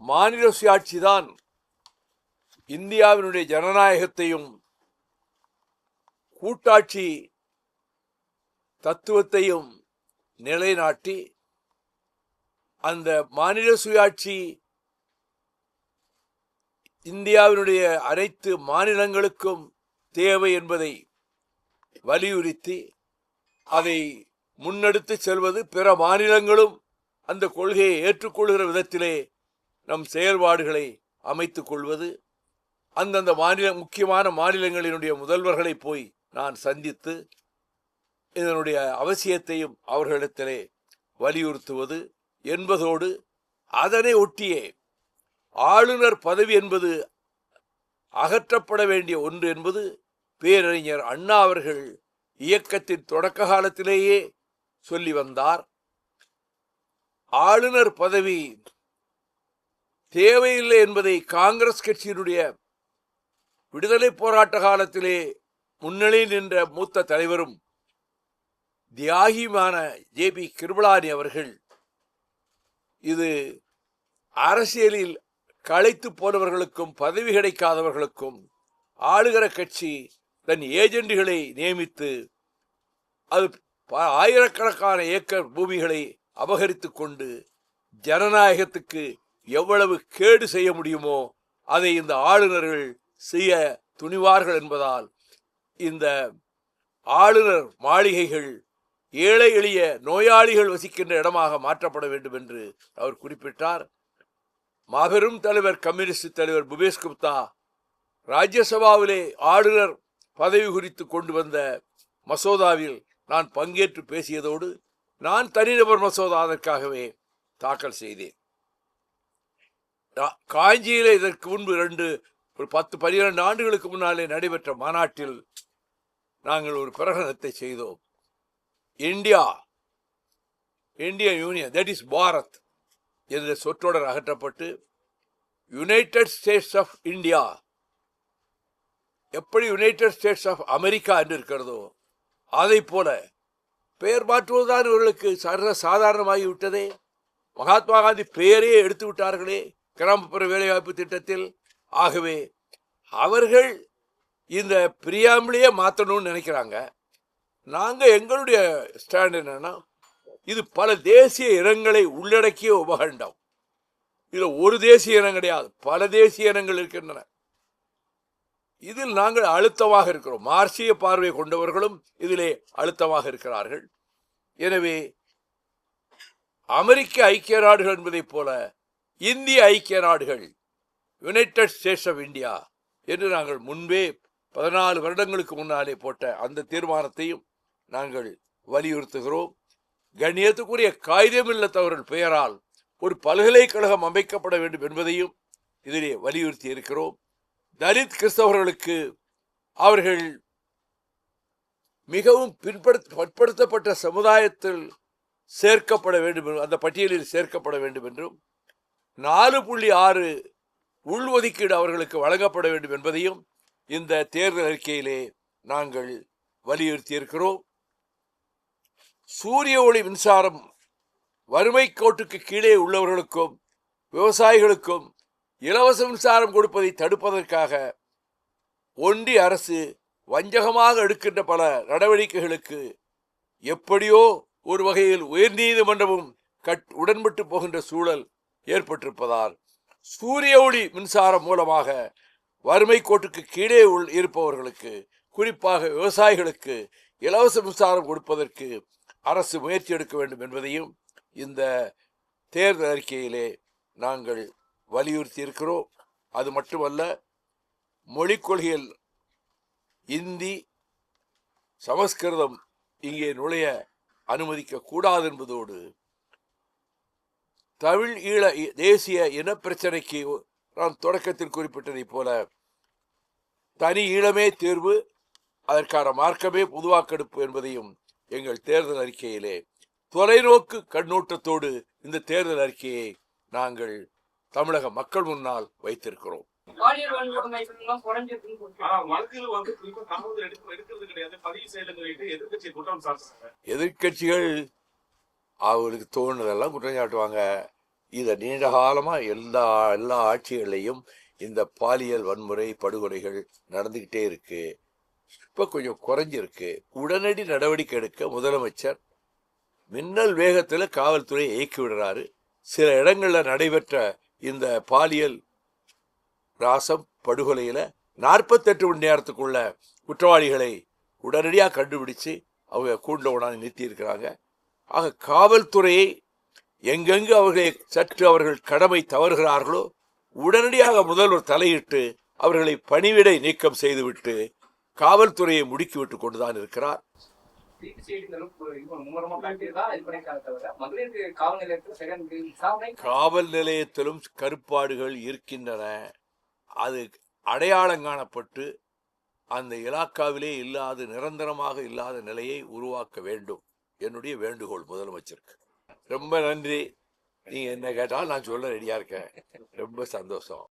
மாநில சுயாட்சிதான் இந்தியாவினுடைய ஜனநாயகத்தையும் கூட்டாட்சி தத்துவத்தையும் நிலைநாட்டி அந்த மாநில சுயாட்சி இந்தியாவினுடைய அனைத்து மாநிலங்களுக்கும் தேவை என்பதை வலியுறுத்தி அதை முன்னெடுத்து செல்வது, பிற மாநிலங்களும் அந்த கொள்கையை ஏற்றுக்கொள்கிற விதத்திலே நம் செயல்பாடுகளை அமைத்துக் கொள்வது, அந்தந்த முக்கியமான மாநிலங்களினுடைய முதல்வர்களை போய் நான் சந்தித்து இதனுடைய அவசியத்தையும் அவர்களிடத்திலே வலியுறுத்துவது என்பதோடு அதனை ஒட்டியே ஆளுநர் பதவி என்பது அகற்றப்பட வேண்டிய ஒன்று என்பது பேரறிஞர் அண்ணா அவர்கள் இயக்கத்தின் தொடக்க காலத்திலேயே சொல்லி வந்தார். ஆளுநர் பதவி தேவையில்லை என்பதை காங்கிரஸ் கட்சியினுடைய விடுதலை போராட்ட காலத்திலே முன்னணியில் நின்ற மூத்த தலைவரும் தியாகியுமான ஜே.பி. கிருபளானி அவர்கள் இது அரசியலில் களைத்து போனவர்களுக்கும் பதவி கிடைக்காதவர்களுக்கும் ஆளுகிற கட்சி தன் ஏஜெண்டுகளை நியமித்து அது ஆயிரக்கணக்கான ஏக்கர் பூமிகளை அபகரித்து கொண்டு ஜனநாயகத்துக்கு எவ்வளவு கேடு செய்ய முடியுமோ அதை இந்த ஆளுநர்கள் செய்ய துணிவார்கள் என்பதால் இந்த ஆளுநர் மாளிகைகள் ஏழை எளிய நோயாளிகள் வசிக்கின்ற இடமாக மாற்றப்பட வேண்டும் என்று அவர் குறிப்பிட்டார். மாபெரும் தலைவர் கம்யூனிஸ்ட் தலைவர் பூபேஷ் குப்தா ராஜ்யசபாவிலே ஆளுநர் பதவி குறித்து கொண்டு வந்த மசோதாவில் நான் பங்கேற்று பேசியதோடு நான் தனிநபர் மசோதா அதற்காகவே தாக்கல் செய்தேன். காஞ்சியிலே இதற்கு முன்பு ஒரு 10-12 ஆண்டுகளுக்கு முன்னாலே நடைபெற்ற மாநாட்டில் நாங்கள் ஒரு பிரகடனத்தை செய்தோம். Indian union, that is Bharat என்ற சொற்றொடர் அகற்றப்பட்டு யுனைடெட் ஸ்டேட்ஸ் ஆஃப் இந்தியா, எப்படி யுனைடெட் ஸ்டேட்ஸ் ஆஃப் அமெரிக்கா என்று இருக்கிறதோ அதை போல பெயர் மாற்றுவதுதான் இவர்களுக்கு சாதாரணமாகிவிட்டதே. மகாத்மா காந்தி பெயரே எடுத்து விட்டார்களே கிராமப்புற வேலைவாய்ப்பு திட்டத்தில். ஆகவே அவர்கள் இந்த பிரியாமலேயே மாற்றணும்னு நினைக்கிறாங்க. நாங்கள் எங்களுடைய ஸ்டாண்ட் என்னன்னா, இது பல தேசிய இனங்களை உள்ளடக்கிய உபகண்டம். இதில் ஒரு தேசிய இனம் கிடையாது, பல தேசிய இனங்கள் இருக்கின்றன. இதில் நாங்கள் அழுத்தமாக இருக்கிறோம். மார்க்சிய பார்வை கொண்டவர்களும் இதிலே அழுத்தமாக இருக்கிறார்கள். எனவே அமெரிக்க ஐக்கிய நாடுகள் என்பதைப் போல இந்திய ஐக்கிய நாடுகள், யுனைடெட் ஸ்டேட்ஸ் ஆஃப் இந்தியா என்று நாங்கள் முன்பே 14 வருடங்களுக்கு முன்னாலே போட்ட அந்த தீர்மானத்தையும் நாங்கள் வலியுறுத்துகிறோம். கண்ணியத்துக்குரிய காகிதமில்லத்தவர்கள் பெயரால் ஒரு பல்கலைக்கழகம் அமைக்கப்பட வேண்டும் என்பதையும் இதிலே வலியுறுத்தி இருக்கிறோம். தலித் கிறிஸ்தவர்களுக்கு அவர்கள் மிகவும் பிற்படுத்தப்பட்ட சமுதாயத்தில் சேர்க்கப்பட வேண்டும், அந்த பட்டியலில் சேர்க்கப்பட வேண்டும் என்றும் 4.6 உள்ஒதுக்கீடு அவர்களுக்கு வழங்கப்பட வேண்டும் என்பதையும் இந்த தேர்தல் அறிக்கையிலே நாங்கள் வலியுறுத்தி இருக்கிறோம். சூரிய ஒளி மின்சாரம் வறுமை கோட்டுக்கு கீழே உள்ளவர்களுக்கும் விவசாயிகளுக்கும் இலவச மின்சாரம் கொடுப்பதை தடுப்பதற்காக ஒன்றிய அரசு வஞ்சகமாக எடுக்கின்ற பல நடவடிக்கைகளுக்கு எப்படியோ ஒரு வகையில் உயர்நீதிமன்றமும் உடன்பட்டு போகின்ற சூழல் ஏற்பட்டிருப்பதால் சூரிய ஒளி மின்சாரம் மூலமாக வறுமை கோட்டுக்கு கீழே இருப்பவர்களுக்கு, குறிப்பாக விவசாயிகளுக்கு இலவச மின்சாரம் கொடுப்பதற்கு அரசு முயற்சி எடுக்க வேண்டும் என்பதையும் இந்த தேர்தல் அறிக்கையிலே நாங்கள் வலியுறுத்தி இருக்கிறோம். அது மட்டுமல்ல, மொழிக் கொள்கையில் இந்தி, சமஸ்கிருதம் இங்கே நுழைய அனுமதிக்க கூடாது என்பதோடு தமிழ் ஈழ தேசிய இனப்பிரச்சனைக்கு நான் தொடக்கத்தில் குறிப்பிட்டதைப் போல தனி ஈழமே தேர்வு, அதற்கான மார்க்கமே பொதுவாக்கெடுப்பு என்பதையும் எங்கள் தேர்தல் அறிக்கையிலே தொலைநோக்கு கண்ணோட்டத்தோடு இந்த தேர்தல் அறிக்கையை நாங்கள் தமிழக மக்கள் முன்னால் வைத்திருக்கிறோம். எதிர்கட்சிகள் அவர்களுக்கு தோணுதெல்லாம் குற்றம் சாட்டுவாங்க. இதை நீண்ட காலமா எல்லா எல்லா ஆட்சிகளையும் இந்த பாலியல் வன்முறை படுகொலைகள் நடந்துகிட்டே இருக்கு. இப்ப கொஞ்சம் குறைஞ்சிருக்கு. உடனடி நடவடிக்கை எடுக்க முதலமைச்சர் மின்னல் வேகத்துல காவல்துறையை இயக்கி விடுறாரு. சில இடங்கள்ல நடைபெற்ற இந்த பாலியல் ராசம் படுகொலையில 48 மணி நேரத்துக்குள்ள குற்றவாளிகளை உடனடியாக கண்டுபிடிச்சு அவங்க கூண்டில் உடனே நிறுத்தி இருக்கிறாங்க. ஆக காவல்துறையை எங்கெங்கு அவர்கள் கடமை தவறுகிறார்களோ உடனடியாக முதல்வர் தலையிட்டு அவர்களை பணிவிடை நீக்கம் செய்துவிட்டு காவல்துறையை முடுக்கிவிட்டு கொண்டுதான் இருக்கிறார். காவல் நிலையத்திலும் கருப்பாடுகள் இருக்கின்றன. அது அடையாளம் காணப்பட்டு அந்த இலாக்காவிலே இல்லாத நிரந்தரமாக இல்லாத நிலையை உருவாக்க வேண்டும் என்னுடைய வேண்டுகோள் முதலமைச்சருக்கு. ரொம்ப நன்றி. நீங்க என்ன கேட்டாலும் நான் சொல்ல ரெடியா இருக்கேன். ரொம்ப சந்தோஷம்.